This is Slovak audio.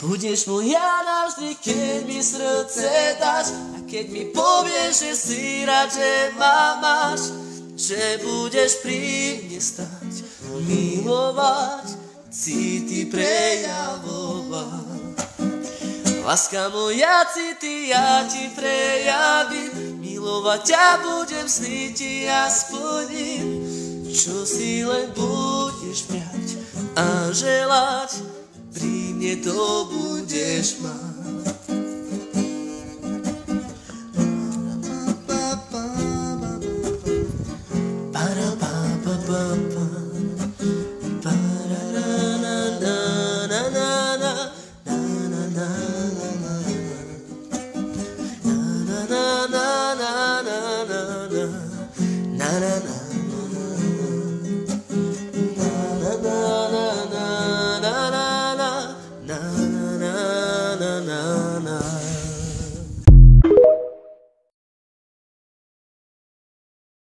Budeš moja navždy, keď mi srdce dáš a keď mi povieš, že si rád, že ma máš, že budeš pri mne stať, milovať, city prejavovať. Láska moja, city, ja ti prejavím, milovať ťa budem, sny ti ja splním, čo si len budeš priať a želať, pri mne to budeš mať.